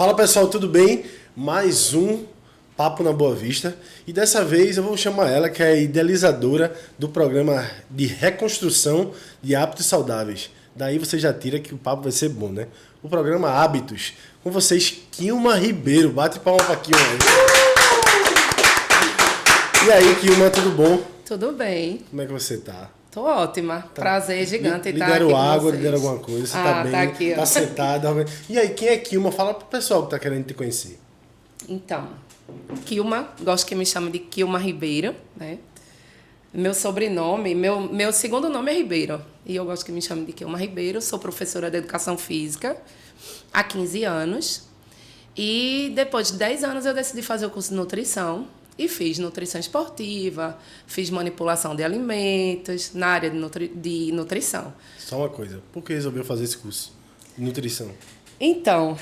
Fala pessoal, tudo bem? Mais um Papo na Boa Vista. E dessa vez eu vou chamar ela, que é a idealizadora do programa de reconstrução de hábitos saudáveis. Daí você já tira que o papo vai ser bom, né? O programa Hábitos. Com vocês, Kilma Ribeiro. Bate palma pra Kilma aí. E aí, Kilma, tudo bom? Tudo bem. Como é que você tá? Tô ótima. Prazer gigante estar aqui Lideram água, com vocês. lideram alguma coisa, você tá bem, tá aqui, ó. tá sentada. E aí, quem é Kilma? Fala pro pessoal que tá querendo te conhecer. Então, Kilma, gosto que me chame de Kilma Ribeiro, né? Meu sobrenome, meu segundo nome é Ribeiro. E eu gosto que me chame de Kilma Ribeiro. Sou professora de Educação Física há 15 anos. E depois de 10 anos eu decidi fazer o curso de nutrição. E fiz nutrição esportiva, fiz manipulação de alimentos na área de nutrição. Só uma coisa, por que resolveu fazer esse curso de nutrição? Então,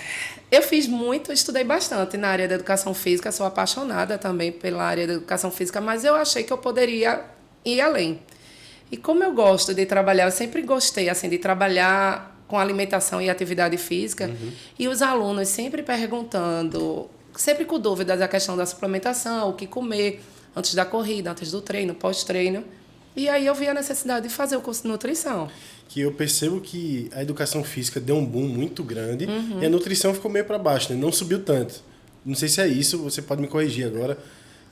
eu fiz muito, estudei bastante na área da educação física, sou apaixonada também pela área da educação física, mas eu achei que eu poderia ir além. E como eu gosto de trabalhar, eu sempre gostei assim de trabalhar com alimentação e atividade física, e os alunos sempre perguntando, sempre com dúvidas da questão da suplementação, o que comer antes da corrida, antes do treino, pós-treino. E aí eu vi a necessidade de fazer o curso de nutrição. Que eu percebo que a educação física deu um boom muito grande e a nutrição ficou meio para baixo, né? Não subiu tanto. Não sei se é isso, você pode me corrigir agora.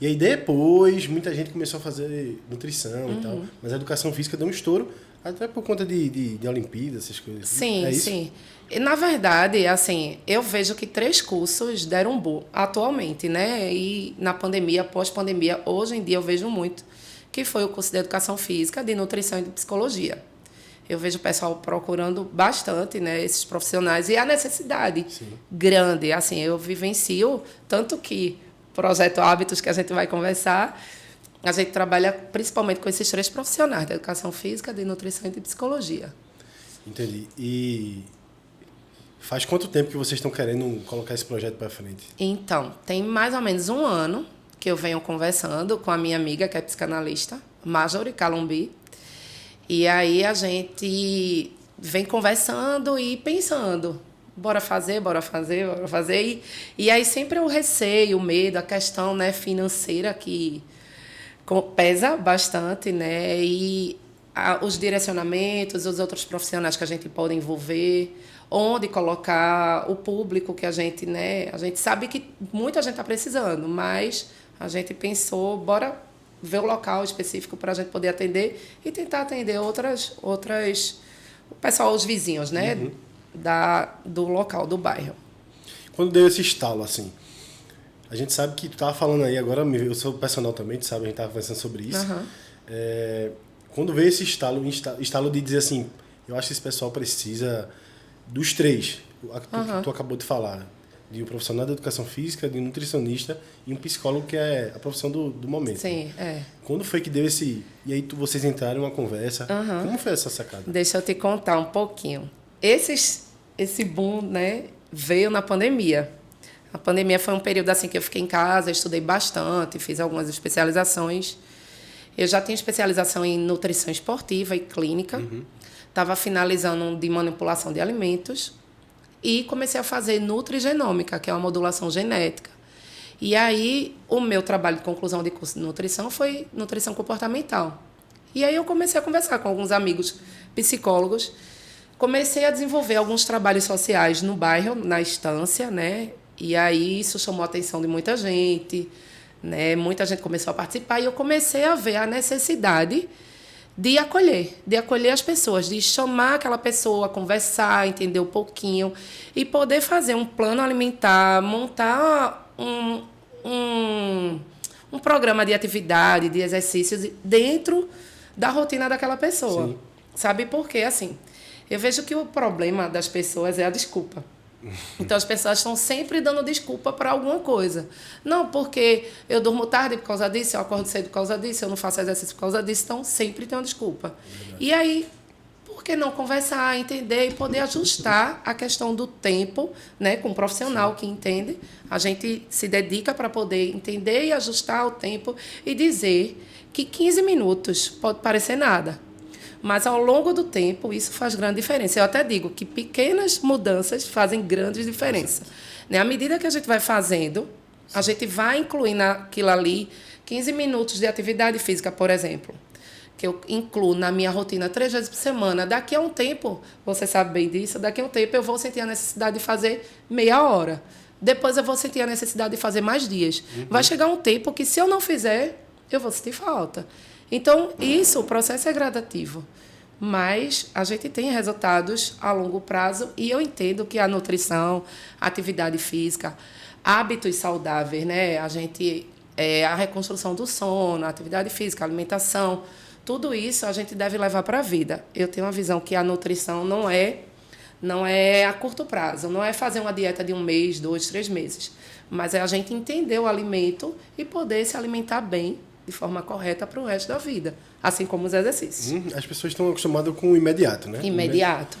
E aí depois muita gente começou a fazer nutrição e tal, mas a educação física deu um estouro, até por conta de Olimpíadas, essas coisas. Sim, é isso? sim. E, na verdade, assim, eu vejo que 3 cursos deram um boom atualmente, né? E na pandemia, pós-pandemia, hoje em dia eu vejo muito, que foi o curso de Educação Física, de Nutrição e de Psicologia. Eu vejo o pessoal procurando bastante, né, esses profissionais, e a necessidade grande. Assim, eu vivencio, tanto que o projeto Hábitos, que a gente vai conversar, a gente trabalha principalmente com esses 3 profissionais, de Educação Física, de Nutrição e de Psicologia. Entendi. E faz quanto tempo que vocês estão querendo colocar esse projeto para frente? Então, tem mais ou menos 1 ano que eu venho conversando com a minha amiga, que é psicanalista, Marjorie Calumbi. E aí a gente vem conversando e pensando, bora fazer, bora fazer, bora fazer. E aí sempre o receio, o medo, a questão, né, financeira que pesa bastante, né? E os direcionamentos, os outros profissionais que a gente pode envolver, onde colocar o público que a gente, né? A gente sabe que muita gente está precisando, mas a gente pensou, bora ver o local específico para a gente poder atender e tentar atender outras o pessoal, os vizinhos, né? Do local, do bairro. Quando deu esse estalo, assim, a gente sabe que tu tava falando aí, agora eu sou personal também, tu sabe, a gente tava conversando sobre isso. Quando veio esse estalo de dizer assim, eu acho que esse pessoal precisa dos 3, que tu acabou de falar, de um profissional de educação física, de um nutricionista e um psicólogo, que é a profissão do momento. Sim, é. Quando foi que deu esse... E aí vocês entraram em uma conversa. Como foi essa sacada? Deixa eu te contar um pouquinho. Esse boom, né, veio na pandemia. A pandemia foi um período assim que eu fiquei em casa, estudei bastante, fiz algumas especializações. Eu já tinha especialização em nutrição esportiva e clínica. Estava finalizando um de manipulação de alimentos. E comecei a fazer nutrigenômica, que é uma modulação genética. E aí, o meu trabalho de conclusão de curso de nutrição foi nutrição comportamental. E aí eu comecei a conversar com alguns amigos psicólogos. Comecei a desenvolver alguns trabalhos sociais no bairro, na estância, né? E aí isso chamou a atenção de muita gente, né? Muita gente começou a participar e eu comecei a ver a necessidade de acolher as pessoas, de chamar aquela pessoa, conversar, entender um pouquinho e poder fazer um plano alimentar, montar um programa de atividade, de exercícios dentro da rotina daquela pessoa. Sim. Sabe por quê? Assim, eu vejo que o problema das pessoas é a desculpa. Então, as pessoas estão sempre dando desculpa para alguma coisa. Não, porque eu durmo tarde por causa disso, eu acordo cedo por causa disso, eu não faço exercício por causa disso. Então, sempre tem uma desculpa. E aí, por que não conversar, entender e poder ajustar a questão do tempo, né, com um profissional que entende? A gente se dedica para poder entender e ajustar o tempo e dizer que 15 minutos pode parecer nada. Mas, ao longo do tempo, isso faz grande diferença. Eu até digo que pequenas mudanças fazem grandes diferenças. Né? À medida que a gente vai fazendo, a gente vai incluir naquilo ali 15 minutos de atividade física, por exemplo, que eu incluo na minha rotina 3 vezes por semana. Daqui a um tempo, você sabe bem disso, daqui a um tempo eu vou sentir a necessidade de fazer meia hora. Depois eu vou sentir a necessidade de fazer mais dias. Vai chegar um tempo que, se eu não fizer, eu vou sentir falta. Então, o processo é gradativo. Mas a gente tem resultados a longo prazo e eu entendo que a nutrição, a atividade física, hábitos saudáveis, né? A reconstrução do sono, a atividade física, a alimentação, tudo isso a gente deve levar para a vida. Eu tenho uma visão que a nutrição não é a curto prazo, não é fazer uma dieta de 1 mês, 2, 3 meses, mas é a gente entender o alimento e poder se alimentar bem, de forma correta, para o resto da vida, assim como os exercícios. As pessoas estão acostumadas com o imediato, né? Imediato.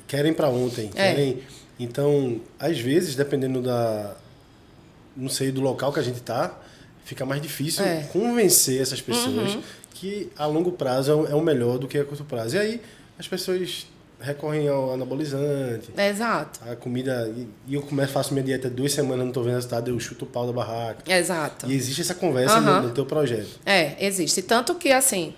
Querem para ontem, querem... Então, às vezes, dependendo do local que a gente está, fica mais difícil convencer essas pessoas que a longo prazo é o melhor do que a curto prazo. E aí, as pessoas recorrem ao anabolizante. Exato. A comida... E eu faço minha dieta 2 semanas, não estou vendo resultado, eu chuto o pau da barraca. Exato. E existe essa conversa no teu projeto. Existe. Tanto que, assim,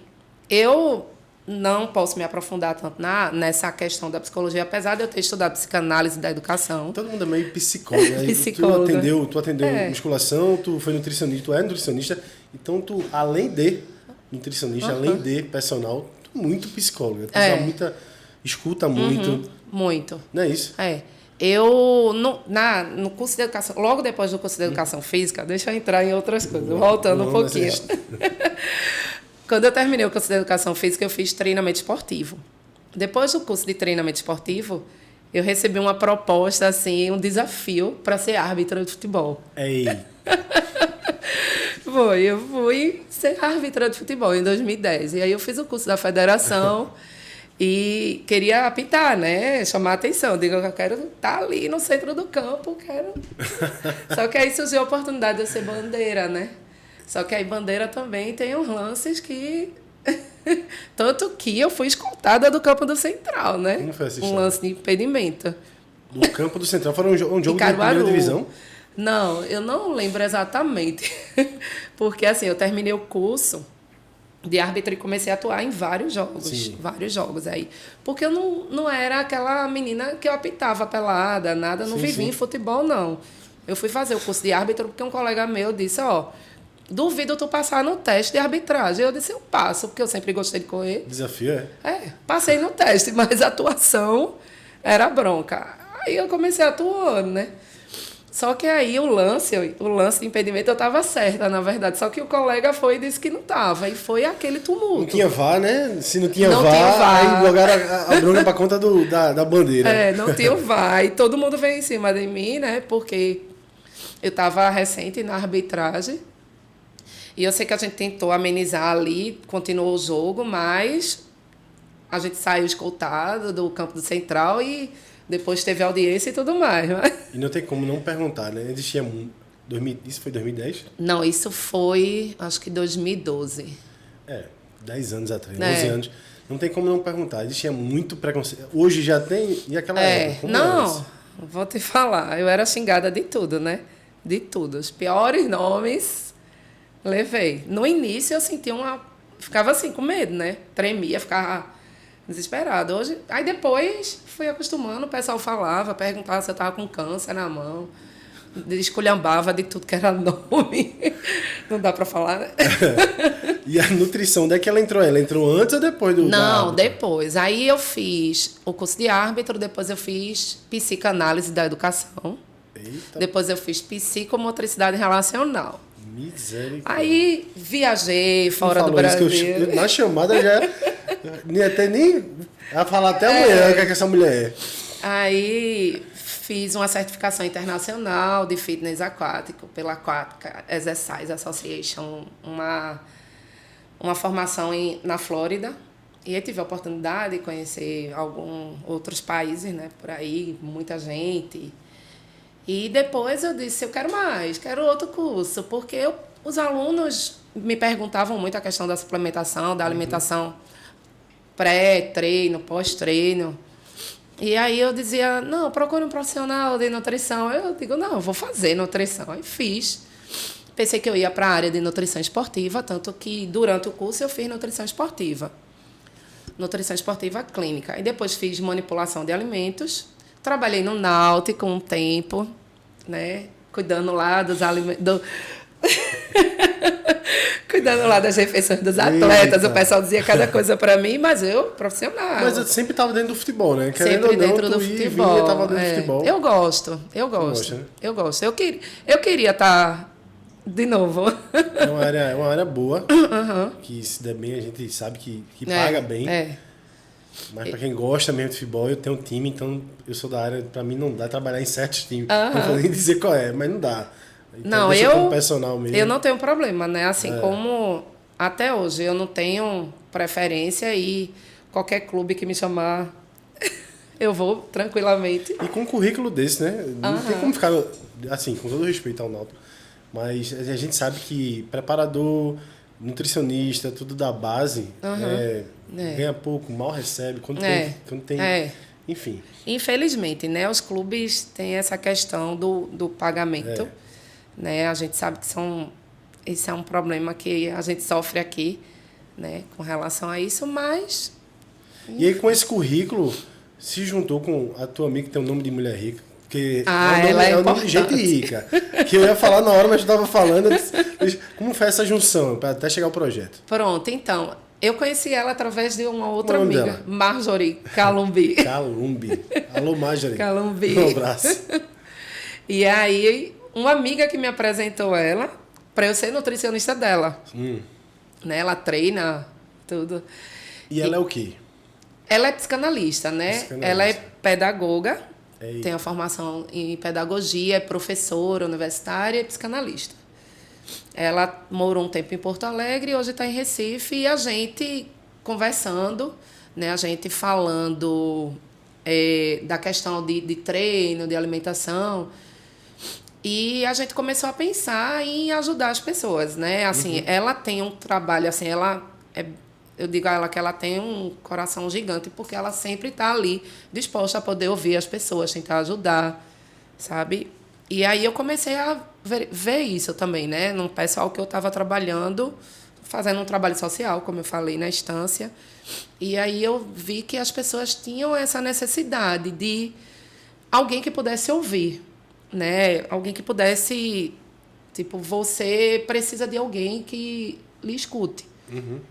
eu não posso me aprofundar tanto nessa questão da psicologia, apesar de eu ter estudado psicanálise da educação. Todo mundo é meio psicólogo, né? Psicóloga. Tu atendeu musculação, tu foi nutricionista, tu é nutricionista, então tu, além de nutricionista, além de personal, tu é muito psicóloga. Tu escuta muito. Muito. Não é isso? Eu, no curso de educação, logo depois do curso de educação física, deixa eu entrar em outras coisas, voltando um pouquinho. Quando eu terminei o curso de educação física, eu fiz treinamento esportivo. Depois do curso de treinamento esportivo, eu recebi uma proposta, assim, um desafio para ser árbitra de futebol. Ei! Eu fui ser árbitra de futebol em 2010. E aí eu fiz o curso da federação e queria apitar, né? Chamar a atenção. Digo, eu quero estar ali no centro do campo, quero... Só que aí surgiu a oportunidade de eu ser bandeira, né? Só que aí bandeira também tem uns lances que... Tanto que eu fui escoltada do campo do Central, né? Como foi essa Um história? lance de impedimento. Do campo do Central, foi um jogo de primeira divisão? Não, eu não lembro exatamente. Porque, assim, eu terminei o curso de árbitro e comecei a atuar em vários jogos. Sim. Vários jogos aí. Porque eu não era aquela menina que eu apitava pelada, nada, não vivia em futebol, não. Eu fui fazer o curso de árbitro porque um colega meu disse, duvido tu passar no teste de arbitragem. Eu disse, eu passo, porque eu sempre gostei de correr. Desafio, Passei no teste, mas a atuação era bronca. Aí eu comecei atuando, né? Só que aí o lance de impedimento eu estava certa, na verdade. Só que o colega foi e disse que não estava. E foi aquele tumulto. Não tinha VAR, né? Se não tinha Não VAR, tinha VAR. aí jogaram a bronca para conta da bandeira. Não tinha o VAR. E todo mundo veio em cima de mim, né? Porque eu estava recente na arbitragem. E eu sei que a gente tentou amenizar ali, continuou o jogo, mas a gente saiu escoltado do campo do Central e depois teve audiência e tudo mais. E não tem como não perguntar, né? Existia... Isso foi 2010? Não, isso foi, acho que 2012. 10 anos atrás, 11 anos. Não tem como não perguntar. Existia muito preconceito. Hoje já tem? E aquela época? Como era isso? Vou te falar. Eu era xingada de tudo, né? De tudo. Os piores nomes levei. No início eu sentia ficava assim, com medo, né? Tremia, ficava desesperada. Hoje... Aí depois fui acostumando, o pessoal falava, perguntava se eu estava com câncer na mão. Esculhambava de tudo que era nome. Não dá para falar, né? E a nutrição, onde é que ela entrou? Ela entrou antes ou depois do... Não, depois. Aí eu fiz o curso de árbitro, depois eu fiz psicanálise da educação. Eita. Depois eu fiz psicomotricidade relacional. Misericórdia. Aí viajei fora do Brasil. Na chamada já... nem... Ela fala até amanhã o que é que essa mulher é. Aí fiz uma certificação internacional de fitness aquático pela Aquatic Exercise Association, uma formação na Flórida. E eu tive a oportunidade de conhecer alguns outros países, né, por aí, muita gente. E depois eu disse, eu quero mais, quero outro curso, porque os alunos me perguntavam muito a questão da suplementação, da alimentação pré-treino, pós-treino. E aí eu dizia, não, procure um profissional de nutrição. Eu digo, não, eu vou fazer nutrição. Aí fiz. Pensei que eu ia para a área de nutrição esportiva, tanto que durante o curso eu fiz nutrição esportiva. Nutrição esportiva clínica. E depois fiz manipulação de alimentos. Trabalhei no Náutico um tempo, né? Cuidando lá dos alimentos... Cuidando lá das refeições dos atletas. Eita. O pessoal dizia cada coisa para mim, mas eu, profissional. Mas eu sempre estava dentro do futebol, né? Querendo sempre dentro do futebol. Eu estava dentro do futebol. Eu gosto. Gosta, né? Eu gosto. Eu queria estar de novo. É uma área boa, que se der bem a gente sabe que paga bem. Mas para quem gosta mesmo de futebol, eu tenho um time, então eu sou da área, para mim não dá trabalhar em certos times. Não vou nem dizer qual é, mas não dá. Então, não, eu personal mesmo. Eu não tenho problema, né? Assim como até hoje eu não tenho preferência e qualquer clube que me chamar, eu vou tranquilamente. E com um currículo desse, né? Não tem como ficar, assim, com todo respeito ao Náutico, mas a gente sabe que preparador, nutricionista, tudo da base, ganha pouco, mal recebe, quando tem enfim. Infelizmente, né? Os clubes têm essa questão do pagamento. Né? A gente sabe que esse é um problema que a gente sofre aqui, né? Com relação a isso, mas... E aí, com esse currículo, se juntou com a tua amiga que tem o nome de mulher rica, porque ela é o nome de gente rica, que eu ia falar na hora, mas eu estava falando, como foi essa junção, para até chegar ao projeto? Pronto, então, eu conheci ela através de uma outra amiga, dela? Marjorie Calumbi. Calumbi. Alô, Marjorie. Calumbi. Um abraço. E aí... Uma amiga que me apresentou ela para eu ser nutricionista dela. Né? Ela treina, tudo. E ela é o quê? Ela é psicanalista, né? Ela é pedagoga, tem a formação em pedagogia, é professora universitária e psicanalista. Ela morou um tempo em Porto Alegre e hoje está em Recife. E a gente conversando, né? A gente falando da questão de treino, de alimentação... E a gente começou a pensar em ajudar as pessoas, né? Assim, ela tem um trabalho, assim, eu digo a ela que ela tem um coração gigante, porque ela sempre está ali disposta a poder ouvir as pessoas, tentar ajudar, sabe? E aí eu comecei a ver isso também, né? Num pessoal que eu estava trabalhando, fazendo um trabalho social, como eu falei, na estância. E aí eu vi que as pessoas tinham essa necessidade de alguém que pudesse ouvir, né? Alguém que pudesse, tipo, você precisa de alguém que lhe escute.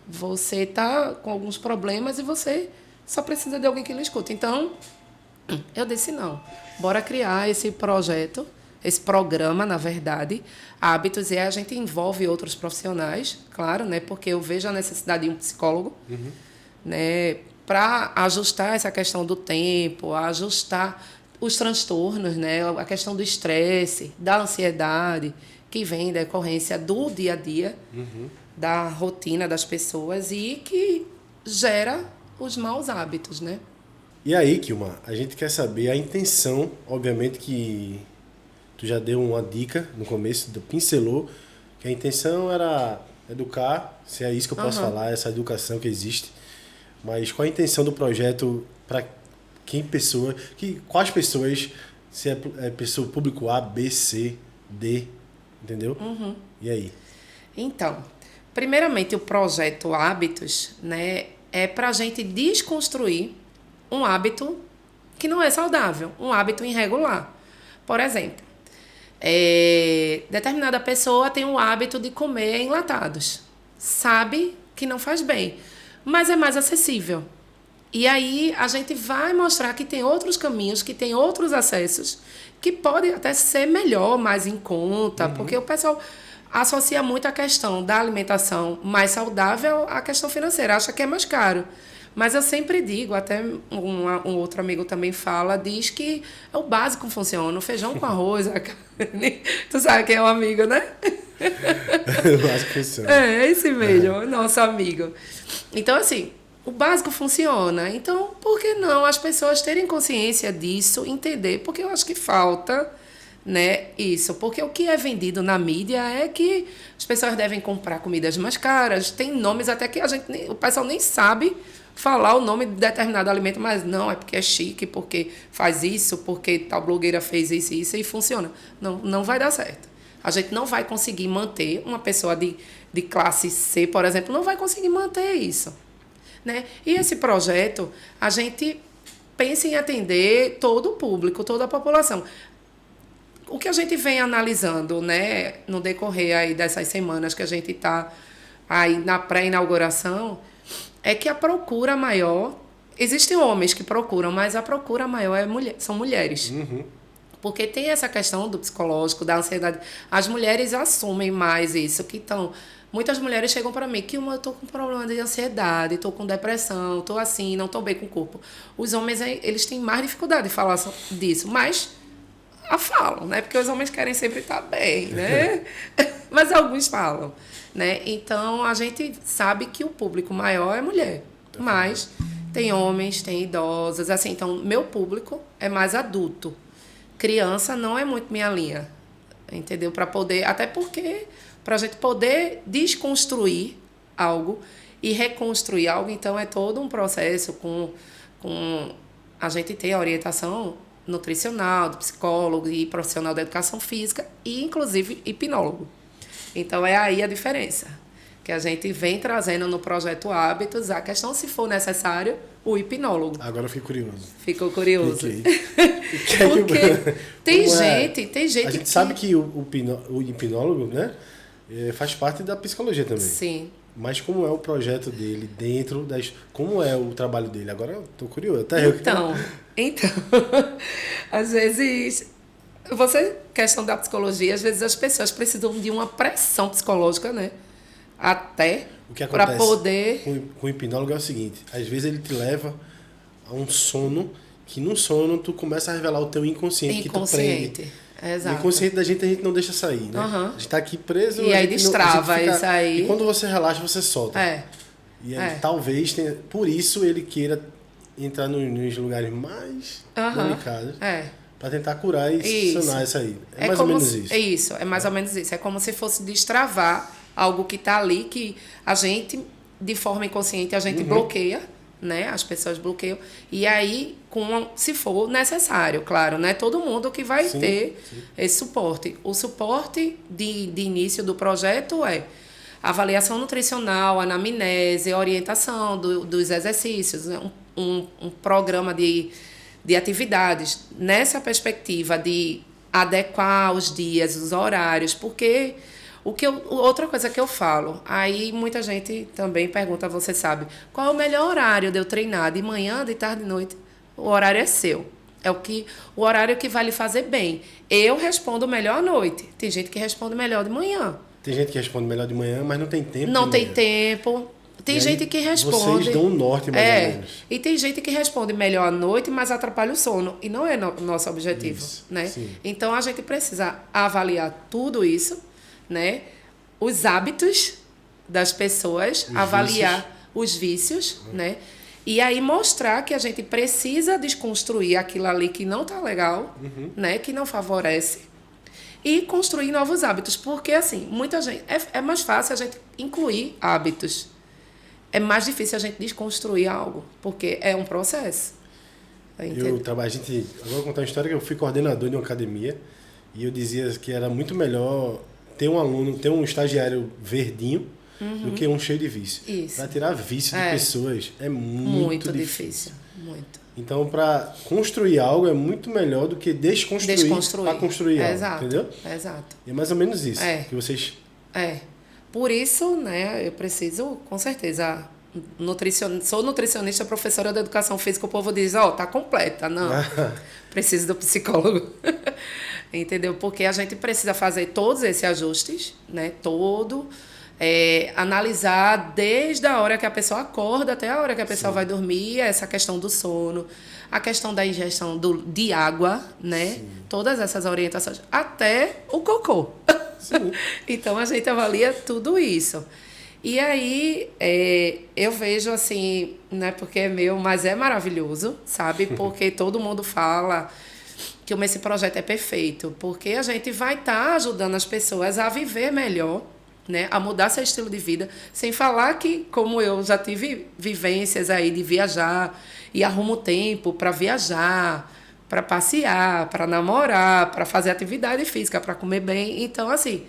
Você está com alguns problemas e você só precisa de alguém que lhe escute. Então, eu disse, não, bora criar esse projeto, esse programa, na verdade, Hábitos, e a gente envolve outros profissionais, claro, né? Porque eu vejo a necessidade de um psicólogo, né? Para ajustar essa questão do tempo, ajustar os transtornos, né? A questão do estresse, da ansiedade, que vem da decorrência do dia a dia, da rotina das pessoas e que gera os maus hábitos, né? E aí, Kilma, a gente quer saber a intenção, obviamente que tu já deu uma dica no começo, pincelou, que a intenção era educar, se é isso que eu posso falar, essa educação que existe, mas qual a intenção do projeto para quais pessoas, se é pessoa público A, B, C, D, entendeu? E aí? Então, primeiramente o projeto Hábitos, né, é para a gente desconstruir um hábito que não é saudável, um hábito irregular. Por exemplo, determinada pessoa tem o hábito de comer enlatados, sabe que não faz bem, mas é mais acessível. E aí a gente vai mostrar que tem outros caminhos, que tem outros acessos, que podem até ser melhor, mais em conta, porque o pessoal associa muito a questão da alimentação mais saudável à questão financeira, acha que é mais caro. Mas eu sempre digo, até um outro amigo também diz que o básico funciona, o feijão com arroz, a carne. Tu sabe quem é o amigo, né? O básico funciona. É esse mesmo, nosso amigo. Então, assim, o básico funciona. Então, por que não as pessoas terem consciência disso, entender? Porque eu acho que falta, né, isso. Porque o que é vendido na mídia é que as pessoas devem comprar comidas mais caras. Tem nomes até que o pessoal nem sabe falar o nome de determinado alimento, mas não, é porque é chique, porque faz isso, porque tal blogueira fez isso e isso e funciona. Não, não vai dar certo. A gente não vai conseguir manter uma pessoa de classe C, por exemplo, não vai conseguir manter isso. Né? E esse projeto, a gente pensa em atender todo o público, toda a população. O que a gente vem analisando, né, no decorrer aí dessas semanas que a gente está aí na pré-inauguração, é que a procura maior... Existem homens que procuram, mas a procura maior são mulheres. Uhum. Porque tem essa questão do psicológico, da ansiedade. As mulheres assumem mais isso, que estão... Muitas mulheres chegam para mim que eu estou com problema de ansiedade, estou com depressão, estou assim, não estou bem com o corpo. Os homens, eles têm mais dificuldade de falar disso, mas a falam, né? Porque os homens querem sempre estar bem, né? Mas alguns falam, né? Então, a gente sabe que o público maior é mulher, mas tem homens, tem idosas, assim. Então, meu público é mais adulto. Criança não é muito minha linha, entendeu? Para poder... Até porque... Para a gente poder desconstruir algo e reconstruir algo, então é todo um processo a gente tem a orientação nutricional, do psicólogo e profissional da educação física e, inclusive, hipnólogo. Então, é aí a diferença, que a gente vem trazendo no projeto Hábitos, a questão, se for necessário, o hipnólogo. Agora eu fiquei curioso. Ficou curioso. Porque tem gente... A gente sabe que o hipnólogo, né? Faz parte da psicologia também. Sim. Mas como é o projeto dele dentro das... Como é o trabalho dele? Agora eu tô curioso. Até então, às vezes... Questão da psicologia, às vezes as pessoas precisam de uma pressão psicológica, né? Até para poder... Com o hipnólogo é o seguinte. Às vezes ele te leva a um sono, que no sono tu começa a revelar o teu inconsciente. Que tu prende. Exato. O inconsciente da gente a gente não deixa sair, né? Uhum. A gente tá aqui preso... E aí destrava isso aí. E quando você relaxa, você solta. E aí, talvez tenha... Por isso ele queira entrar nos lugares mais delicados. Para tentar curar e sanar isso aí. É mais ou menos isso. É isso, é mais ou menos isso. É como se fosse destravar algo que está ali, que a gente, de forma inconsciente, a gente bloqueia, né? As pessoas bloqueiam. E aí, se for necessário, claro, não é todo mundo que vai ter esse suporte. O suporte de início do projeto é avaliação nutricional, anamnese, orientação dos exercícios, né? Um programa de atividades nessa perspectiva de adequar os dias, os horários, porque outra coisa que eu falo, aí muita gente também pergunta, você sabe, qual é o melhor horário de eu treinar, de manhã, de tarde, de noite? O horário é seu. O horário que vai lhe fazer bem. Eu respondo melhor à noite. Tem gente que responde melhor de manhã. Tem gente que responde melhor de manhã, mas não tem tempo. Não tem tempo. Tem gente que responde... Vocês dão um norte, mais ou menos. E tem gente que responde melhor à noite, mas atrapalha o sono. E não é nosso objetivo. Isso, né? Sim. Então, a gente precisa avaliar tudo isso, né? Os hábitos das pessoas, avaliar os vícios, né? E aí mostrar que a gente precisa desconstruir aquilo ali que não está legal, né? Que não favorece. E construir novos hábitos. Porque, assim, muita gente... É mais fácil a gente incluir hábitos. É mais difícil a gente desconstruir algo, porque é um processo. Agora eu vou contar uma história que eu fui coordenador de uma academia e eu dizia que era muito melhor ter um estagiário verdinho do que um cheio de vício. Para tirar vício de pessoas é muito difícil. Muito. Então, para construir algo é muito melhor do que desconstruir para construir algo, entendeu? Exato. E é mais ou menos isso que vocês... Por isso, né, eu preciso, com certeza, sou nutricionista, professora de educação física, o povo diz, tá completa. Não, preciso do psicólogo. Entendeu? Porque a gente precisa fazer todos esses ajustes, né, analisar desde a hora que a pessoa acorda até a hora que a pessoa vai dormir, essa questão do sono, a questão da ingestão de água, né? Todas essas orientações, até o cocô. Então, a gente avalia tudo isso. E aí, eu vejo assim, né, porque é meu, mas é maravilhoso, sabe? Porque todo mundo fala que esse projeto é perfeito, porque a gente vai estar ajudando as pessoas a viver melhor, né, a mudar seu estilo de vida, sem falar que, como eu já tive vivências aí de viajar e arrumo tempo para viajar, para passear, para namorar, para fazer atividade física, para comer bem. Então, assim,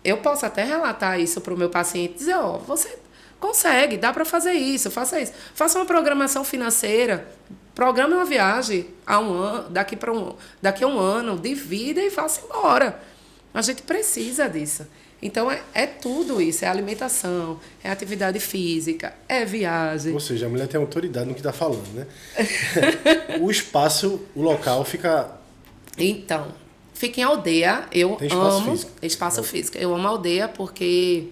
eu posso até relatar isso para o meu paciente, dizer, você consegue, dá para fazer isso, faça isso. Faça uma programação financeira, programe uma viagem a um ano, daqui a um ano, divida e faça embora. A gente precisa disso. Então, é tudo isso. É alimentação, é atividade física, é viagem. Ou seja, a mulher tem autoridade no que está falando, né? O espaço, o local fica... Então, fica em aldeia. Eu tem espaço amo físico. Espaço físico. Eu amo aldeia porque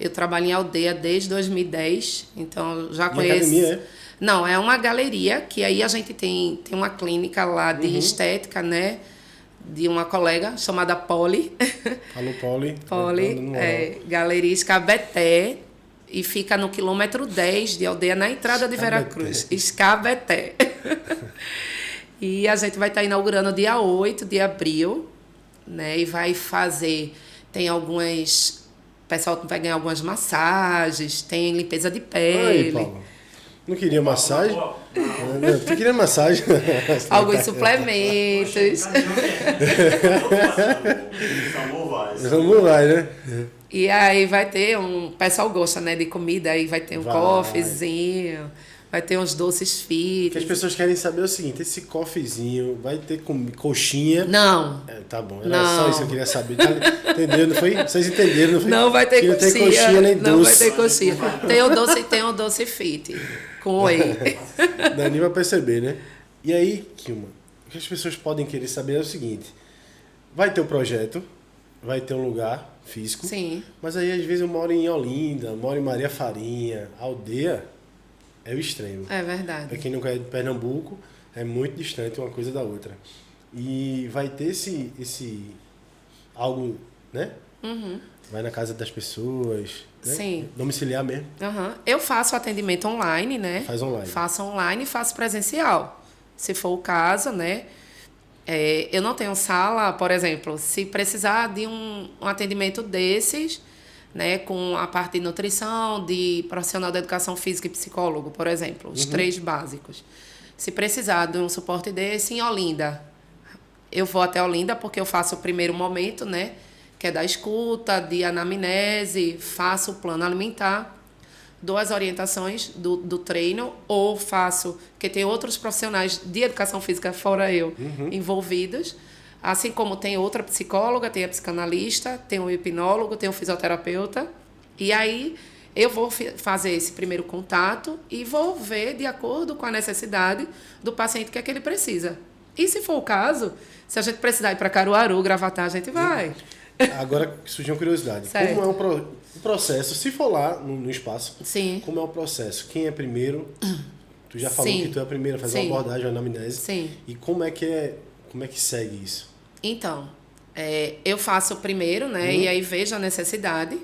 eu trabalho em aldeia desde 2010. Então, eu já conheço... academia, é? Não, é uma galeria que aí a gente tem uma clínica lá de estética, né? De uma colega chamada Poli. Alô, Poli. Poli, Galeria Escabeté, e fica no quilômetro 10 de aldeia, na entrada de Veracruz. Escabeté. E a gente vai estar inaugurando dia 8 de abril, né? E vai fazer, tem algumas... O pessoal vai ganhar algumas massagens, tem limpeza de pele. Aí, Paulo. Não queria massagem? Não, tu queria massagem? Alguns suplementos. Vamos lá, né? E aí vai ter o pessoal gosta, né, de comida, aí vai ter um coffeezinho, vai ter uns doces fit. O que as pessoas querem saber é o seguinte, esse coffeezinho vai ter coxinha? Não. Tá bom, era só isso que eu queria saber. Entendeu? Não foi? Vocês entenderam, não foi? Não vai ter coxinha. Não tem coxinha nem doce. Não vai ter coxinha. Tem o doce fit com whey. Dá nem pra perceber, né? E aí, Kilma, o que as pessoas podem querer saber é o seguinte, vai ter o projeto, vai ter um lugar físico. Sim. Mas aí, às vezes, eu moro em Olinda, moro em Maria Farinha, aldeia é o extremo. É verdade. Para quem não é de Pernambuco, é muito distante uma coisa da outra. E vai ter esse algo, né? Uhum. Vai na casa das pessoas, né? Sim. Domiciliar mesmo. Uhum. Eu faço atendimento online, né? Faz online. Faço online e faço presencial. Se for o caso, né? Eu não tenho sala, por exemplo, se precisar de um atendimento desses, né, com a parte de nutrição, de profissional da educação física e psicólogo, por exemplo, os 3 básicos. Se precisar de um suporte desse em Olinda, eu vou até Olinda porque eu faço o primeiro momento, né, que é da escuta, de anamnese, faço o plano alimentar, dou as orientações do treino, ou faço, porque tem outros profissionais de educação física, fora eu, envolvidos, assim como tem outra psicóloga, tem a psicanalista, tem o hipnólogo, tem o fisioterapeuta, e aí eu vou fazer esse primeiro contato e vou ver de acordo com a necessidade do paciente que é que ele precisa. E se for o caso, se a gente precisar ir para Caruaru, Gravatá, a gente vai. Agora surgiu uma curiosidade. Certo. Como é o processo? Se for lá no espaço, Sim. como é o processo? Quem é primeiro? Tu já falou Sim. que tu é a primeira a fazer uma abordagem, uma anamnese. Sim. E como é que segue isso? Então, eu faço primeiro, né? E aí vejo a necessidade.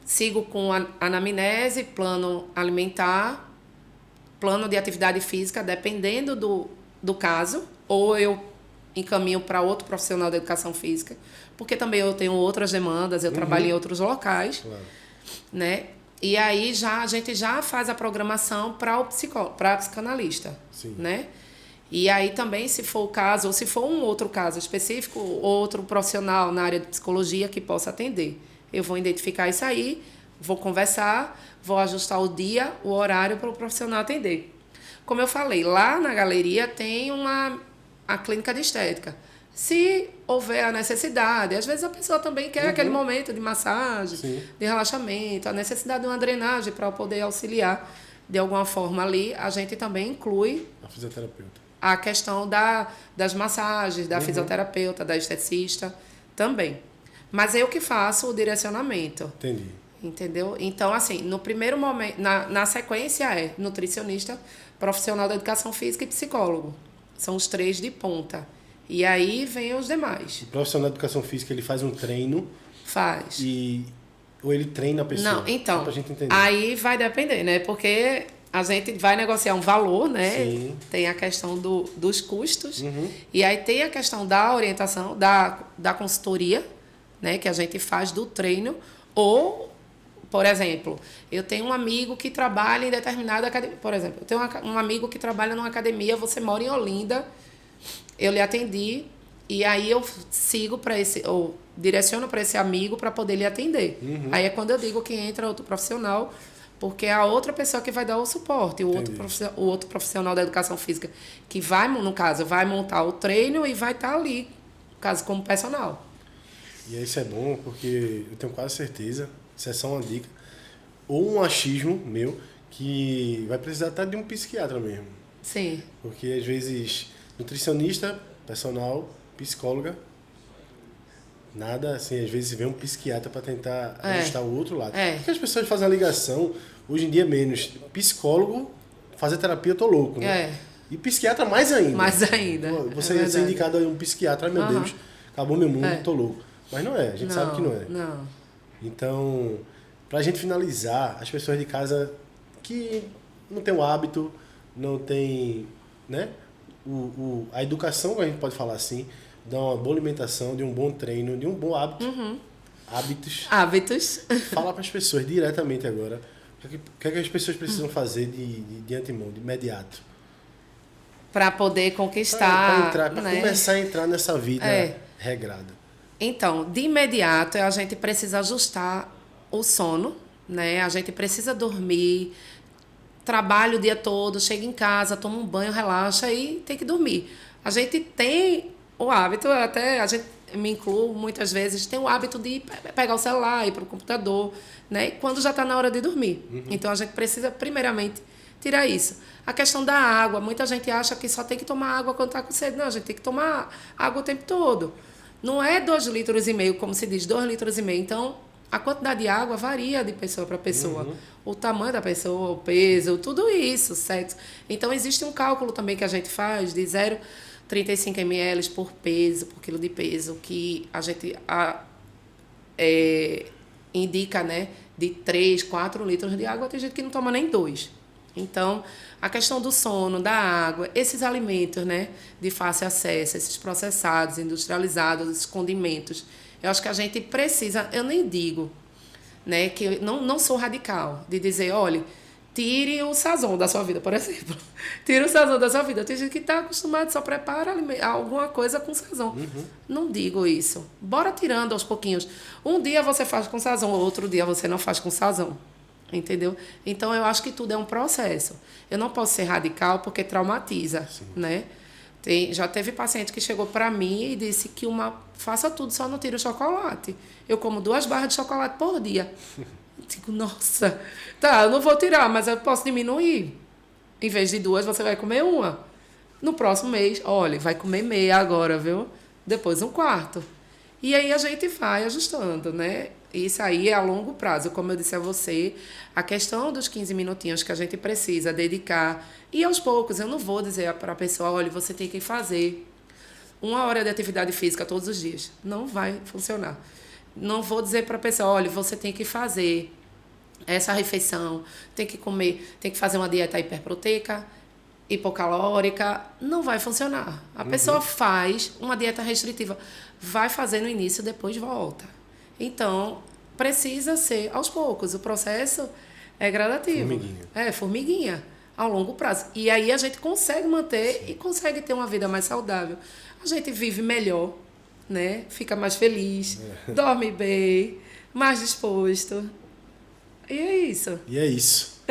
Sigo com a anamnese, plano alimentar, plano de atividade física, dependendo do caso. Ou eu encaminho para outro profissional da educação física, porque também eu tenho outras demandas, eu trabalho em outros locais, Claro. né? E aí a gente já faz a programação para a psicanalista, Sim. né? E aí também, se for o caso, ou se for um outro caso específico, outro profissional na área de psicologia que possa atender, eu vou identificar isso aí, vou conversar, vou ajustar o dia, o horário para o profissional atender. Como eu falei, lá na galeria tem a clínica de estética. Se houver a necessidade, às vezes a pessoa também quer aquele momento de massagem, Sim. de relaxamento, a necessidade de uma drenagem para poder auxiliar de alguma forma ali, a gente também inclui A fisioterapeuta. a questão das massagens, da fisioterapeuta, da esteticista também. Mas eu que faço o direcionamento. Entendi. Entendeu? Então, assim, no primeiro momento, na sequência é nutricionista, profissional da educação física e psicólogo. São os 3 de ponta. E aí vem os demais. O profissional de educação física, ele faz um treino Faz. ou ele treina a pessoa? Não, então, Só pra gente entender. aí vai depender, né? Porque a gente vai negociar um valor, né? Sim. Tem a questão dos custos. E aí tem a questão da orientação, da consultoria, né? Que a gente faz do treino. Ou, por exemplo, eu tenho um amigo que trabalha em determinada academia. Por exemplo, eu tenho um amigo que trabalha numa academia, você mora em Olinda, eu lhe atendi, e aí eu sigo para ou direciono para esse amigo para poder lhe atender. Aí é quando eu digo que entra outro profissional, porque é a outra pessoa que vai dar o suporte, o outro profissional da educação física, que vai, no caso, vai montar o treino e vai estar ali, no caso, como personal. E isso é bom, porque eu tenho quase certeza, isso é só uma dica, ou um achismo meu, que vai precisar até de um psiquiatra mesmo. Sim. Porque às vezes, nutricionista, personal, psicóloga, nada, assim, às vezes vem um psiquiatra para tentar ajustar o outro lado. Porque as pessoas fazem a ligação, hoje em dia menos, psicólogo, fazer terapia, eu tô louco, né? E psiquiatra mais ainda. Mais ainda. Você ser indicado a um psiquiatra, ai meu Deus, acabou meu mundo, tô louco. Mas não é, a gente sabe que não é. Não. Então, pra gente finalizar, as pessoas de casa que não tem o hábito, não tem, né? A educação, a gente pode falar assim, de uma boa alimentação, de um bom treino, de um bom hábito. Hábitos. Fala para as pessoas diretamente agora o que é que as pessoas precisam fazer de antemão, de imediato. Para poder conquistar. Para começar a entrar nessa vida regrada. Então, de imediato, a gente precisa ajustar o sono, né? A gente precisa dormir, trabalha o dia todo, chega em casa, toma um banho, relaxa e tem que dormir. A gente tem o hábito, até a gente me incluo muitas vezes, tem o hábito de pegar o celular, ir para o computador, né? Quando já está na hora de dormir. Então, a gente precisa, primeiramente, tirar isso. A questão da água, muita gente acha que só tem que tomar água quando está com sede. Não, a gente tem que tomar água o tempo todo. Não é 2,5 litros, como se diz, 2,5 litros. Então, a quantidade de água varia de pessoa para pessoa. O tamanho da pessoa, o peso, tudo isso, sexo. Então, existe um cálculo também que a gente faz de 0,35 ml por quilo de peso, que a gente indica, né, de 3, 4 litros de água. Tem gente que não toma nem 2. Então, a questão do sono, da água, esses alimentos, né, de fácil acesso, esses processados, industrializados, esses condimentos, eu acho que a gente precisa, eu nem digo, né, que eu não sou radical, de dizer, olha, tire o sazon da sua vida, por exemplo. Tire o sazon da sua vida. Tem gente que está acostumado, só prepara alguma coisa com sazon. Não digo isso. Bora tirando aos pouquinhos. Um dia você faz com sazon, outro dia você não faz com sazon. Entendeu? Então, eu acho que tudo é um processo. Eu não posso ser radical porque traumatiza, né? Já teve paciente que chegou para mim e disse que faça tudo, só não tire o chocolate. Eu como 2 barras de chocolate por dia. Digo, nossa, tá, eu não vou tirar, mas eu posso diminuir. Em vez de 2, você vai comer 1. No próximo mês, olha, vai comer meia agora, viu? Depois 1/4. E aí a gente vai ajustando, né? Isso aí é a longo prazo. Como eu disse a você, a questão dos 15 minutinhos que a gente precisa dedicar. E aos poucos, eu não vou dizer para a pessoa, olha, você tem que fazer 1 hora de atividade física todos os dias. Não vai funcionar. Não vou dizer para a pessoa, olha, você tem que fazer essa refeição, tem que comer, tem que fazer uma dieta hiperproteica, hipocalórica. Não vai funcionar. A pessoa faz uma dieta restritiva, vai fazer no início, depois volta. Então, precisa ser aos poucos. O processo é gradativo. Formiguinha. Ao longo prazo. E aí a gente consegue manter e consegue ter uma vida mais saudável. A gente vive melhor, né? Fica mais feliz, dorme bem, mais disposto. E é isso. E é isso.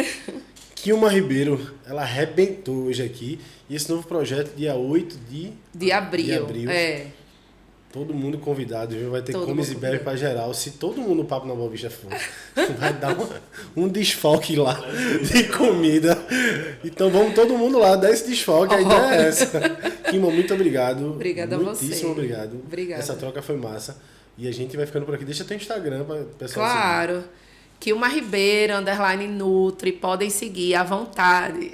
Kilma Ribeiro, ela arrebentou hoje aqui. E esse novo projeto, dia 8 de abril. Todo mundo convidado, viu? Vai ter comes e bebes para geral. Se todo mundo no Papo na Boa Vista for, vai dar um desfalque lá de comida. Então vamos todo mundo lá, dar esse desfalque. A ideia é essa. Kilma, muito obrigado. Obrigada a você. Muitíssimo obrigado. Obrigada. Essa troca foi massa. E a gente vai ficando por aqui. Deixa teu Instagram para o pessoal seguir. Claro. Kilma Ribeiro, _Nutri. Podem seguir à vontade.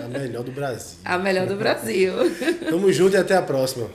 A melhor do Brasil. A melhor do Brasil. Tamo junto e até a próxima.